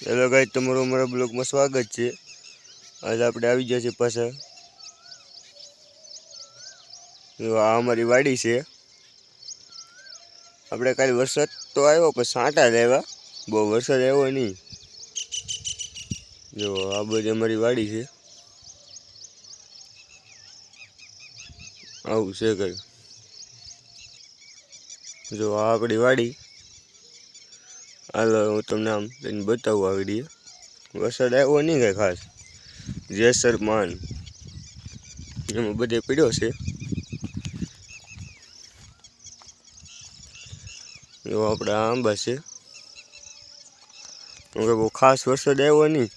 Hello guys, તમારું અમારા બ્લોગમાં સ્વાગત છે। આજે આપણે આવી ગયા છીએ પાછા। આ અમારી વાડી છે। આપણે કાલે વરસાદ તો આવ્યો પણ છાંટા જ આવ્યા, બહુ વરસાદ આવ્યો નહીં। જો આ બધી અમારી વાડી છે, આવું છે કંઈ। જો આ આપણી વાડી, હાલો હું તમને આમ બતાવું આ વિડીયો। વરસાદ આવ્યો નહીં કાંઈ ખાસ, જેસર માન એમાં બધે પડ્યો છે। જો આપણે આંબા છે, બહુ ખાસ વરસાદ આવ્યો નહીં।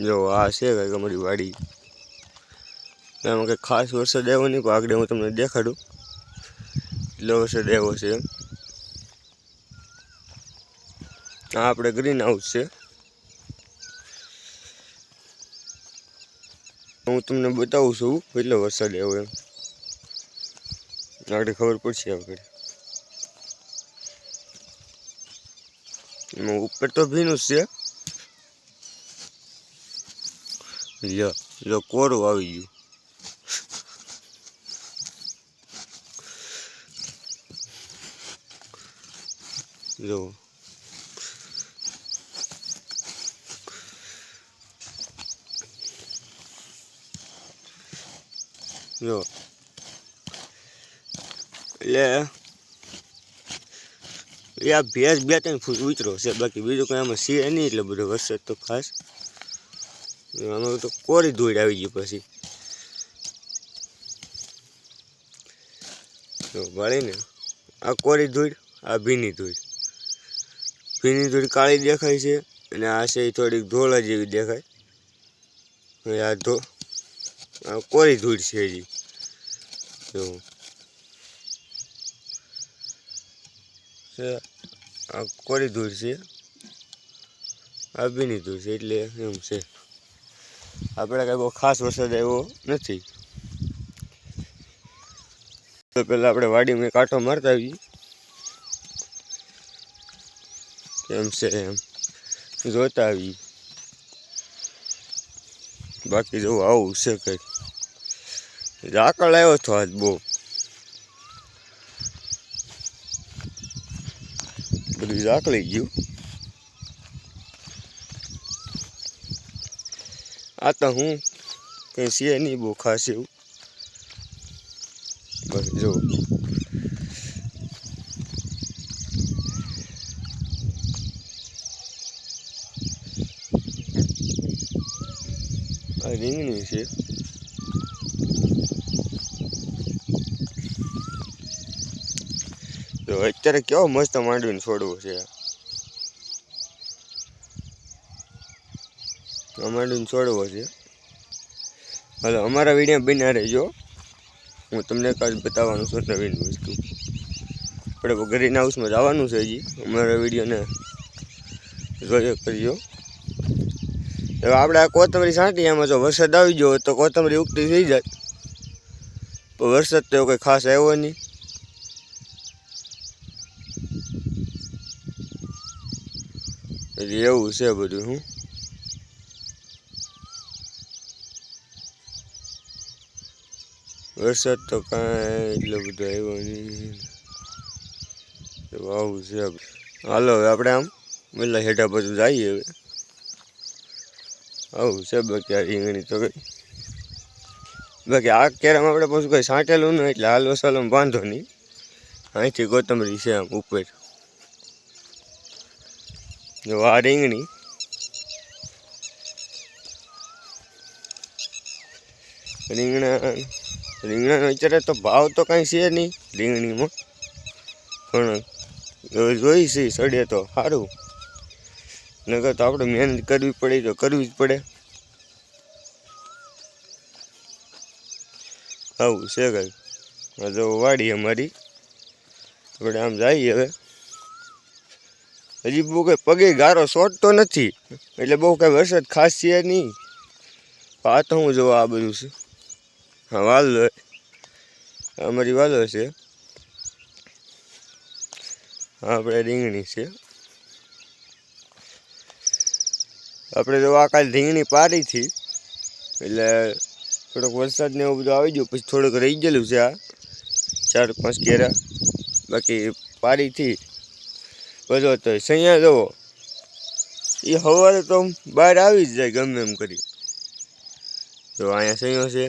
જો આ છે કંઈક અમારી વાડી, એમાં કંઈક ખાસ વરસાદ આવ્યો નહીં, પણ આગળ હું તમને દેખાડું એટલો વરસાદ આવ્યો છે। આ આપણે ગ્રીન હાઉસ છે, હું તમને બતાવું છું કેટલો વરસાદ આવ્યો એમ, આગળ ખબર પડશે આગળ। એમાં ઉપર તો ભીનું જ છે, જો કોરું આવી ગયું। જો જો એટલે આ ભેજ 2-3 ફૂટ ઉતરો છે, બાકી બીજું કંઈ આમાં છે નહીં એટલે બધો વરસાદ તો ખાસ। આમાં તો કોરી ધૂળ આવી ગઈ પછી તો વાળીને આ કોરી ધૂળ, આ ભીની ધૂળ કાળી દેખાય છે, અને આ છે થોડીક ધોળા જેવી દેખાય। આ કોરી ધૂળ છે હજી, જો આ કોરી ધૂળ છે, આ ભીની ધૂળ છે, એટલે એમ છે। આપણે કાંઈ બહુ ખાસ વરસાદ આવ્યો નથી, તો પહેલાં આપણે વાડીમાં કાંટો મારતા આવીએ એમ છે, એમ જોતા આવીએ। બાકી જો આવું છે કંઈક, ઝાકળ આવ્યો હતો આજ બહુ, બધું ઝાકળી ગયું। આ તો હું કંઈ છે નહીં બહુ ખાસ એવું, બસ જો આ રીંગણી છે, તો અત્યારે કેવો મસ્ત માંડવીને છોડવો છે, માંડવીને છોડવો છે। હાલો અમારા વિડીયો બન્યા રહેજો, હું તમને કાંઈ બતાવવાનું છું નવીન વસ્તુ। આપણે ગ્રીન હાઉસમાં જવાનું છે હજી, અમારા વિડીયોને જોયો કરજો। હવે આપણે આ કોથમરી છાંટી, એમાં જો વરસાદ આવી ગયો તો કોથમરી ઉગતી થઈ જાય, પણ વરસાદ તો કંઈ ખાસ આવ્યો નહીં। એટલે એવું છે બધું। હું વરસાદ તો કાંઈ એટલો બધો આવ્યો નહીં, આવું છે। હાલો હવે આપણે આમ પેલા હેઠા બધું જઈએ હવે, આવું છે। બાકી આ રીંગણી તો કંઈ, બાકી આ કેરામાં આપણે પાછું કંઈ છાંટેલું નહીં, એટલે હાલ વસાલામાં વાંધો નહીં। અહીંથી કોથમરી છે આમ ઉપર, જો આ રીંગણાનો અત્યારે તો ભાવ તો કાંઈ છે નહીં રીંગણીમાં, પણ જોઈ છે સડે તો સારું, નકર તો આપણે મહેનત કરવી પડે તો કરવી જ પડે। આવું છે કંઈક, જો વાડી અમારી, આપણે આમ જઈએ હવે। હજી બહુ કંઈ પગે ગારો સોટતો નથી, એટલે બહુ કાંઈ વરસાદ ખાસ છે નહીં। આ તો હું જોવા આ બધું છે, હા વાલો અમારી વાલો છે। આપણે રીંગણી છે. આપણે જો આ કાલે રીંગણી પારી હતી એટલે થોડોક વરસાદ ને એવું બધું આવી ગયું, પછી થોડુંક રહી ગયેલું છે આ 4-5 ઘેરા, બાકી પારી થી બધો તો સૈયા જવો એ સવારે તો બહાર આવી જ જાય ગમે એમ કરી. જો અહીંયા સૈયો છે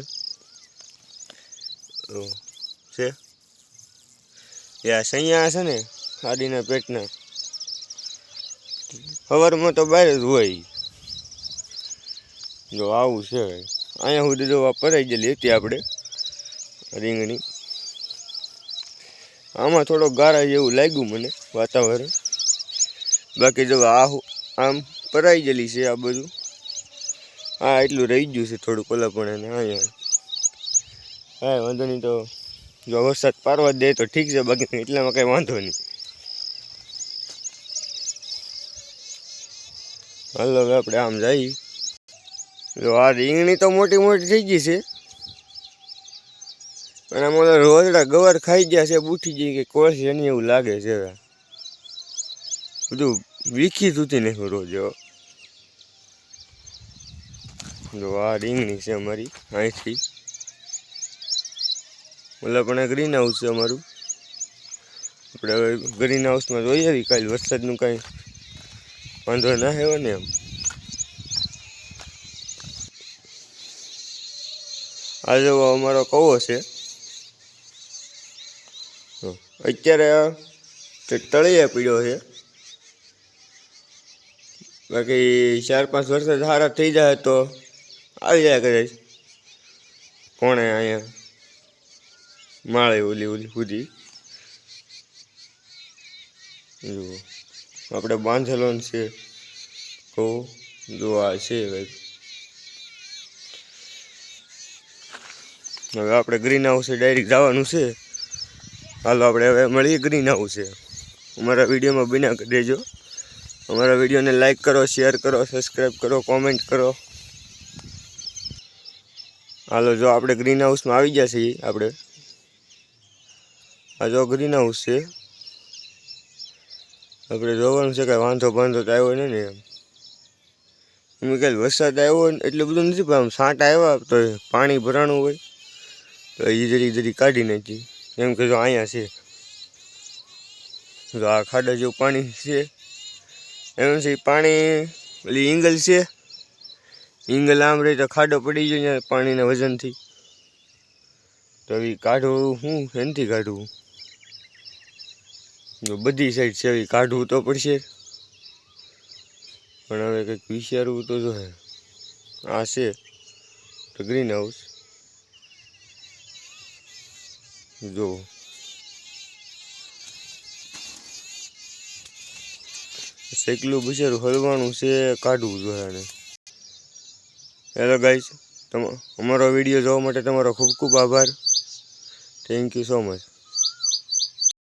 સૈયા છે ને આડીના પેટના સવારમાં તો બહાર જ હોય. જો આવું છે અહીંયા સુધી જો પરાઈ ગયેલી હતી આપણે રીંગણી. આમાં થોડોક ગારા જેવું લાગ્યું મને વાતાવરણ, બાકી જો આમ પરાઈ ગયેલી છે આ બધું. હા એટલું રહી ગયું છે થોડું ઓલા પણ એને અહીંયા. હા વાંધો નહીં, તો જો વરસાદ પારવા દે તો ઠીક છે, બાકી એટલામાં કંઈ વાંધો નહીં. હાલો હવે આપણે આમ જઈએ. જો આ રીંગણી તો મોટી મોટી થઈ ગઈ છે, અને આમાં રોજડા ગવાર ખાઈ ગયા છે, બૂઠી ગઈ કે કોળસી એની એવું લાગે છે. બધું વીખી તૂટી નાખ્યું રોજ. જો આ રીંગણી છે અમારી અહીંથી. ઓલા પણ ગ્રીન હાઉસ છે અમારું. આપણે હવે ગ્રીન હાઉસમાં જોઈએ કાલે વરસાદનું કાંઈ વાંધો ના આવ્યો ને એમ. આ જો અમારો કવો છે, અત્યારે તળિયે પીડ્યો છે, બાકી 4-5 વરસાદ સારા થઈ જાય તો આવી જાય કદાચ કોણે અહીંયા માળે ઓલી સુધી. જુઓ આપણે બાંધેલો છે કહો, જો આ છે ભાઈ. હવે આપણે ગ્રીન હાઉસે ડાયરેક્ટ જવાનું છે. હાલો આપણે હવે મળીએ ગ્રીન હાઉસે. અમારા વિડીયોમાં બન્યા દેજો. અમારા વિડીયોને લાઈક કરો, શેર કરો, સબસ્ક્રાઈબ કરો, કોમેન્ટ કરો. હાલો જો આપણે ગ્રીન હાઉસમાં આવી ગયા છીએ. આપણે આ જો ગ્રીન હાઉસ છે, આપણે જોવાનું છે કાંઈ વાંધો તો આવ્યો ને એમ. એમ કાંઈ વરસાદ આવ્યો હોય એટલું બધું નથી, પણ આમ છાંટા આવ્યા તો પાણી ભરાણું હોય તો એ જરી કાઢી નાખી. એમ કે જો અહીંયા છે, જો આ ખાડા જેવું પાણી છે, એમ છે પાણી ઓલી ઈંગલ છે, ઈંગલ આમ રહી તો ખાડો પડી જાય પાણીના વજનથી. તો એ કાઢવું શું એનાથી કાઢવું? જો બધી સાઈડ છે એ કાઢવું તો પડશે, પણ હવે કંઈક વિચારવું તો જો. આ છે તો ગ્રીન હાઉસ. જો સેકલું બિચારું હલવાનું છે, કાઢવું જોઈએ આને. હેલો ગાઈસ, અમારો વિડીયો જોવા માટે તમારો ખૂબ ખૂબ આભાર. Thank you so much.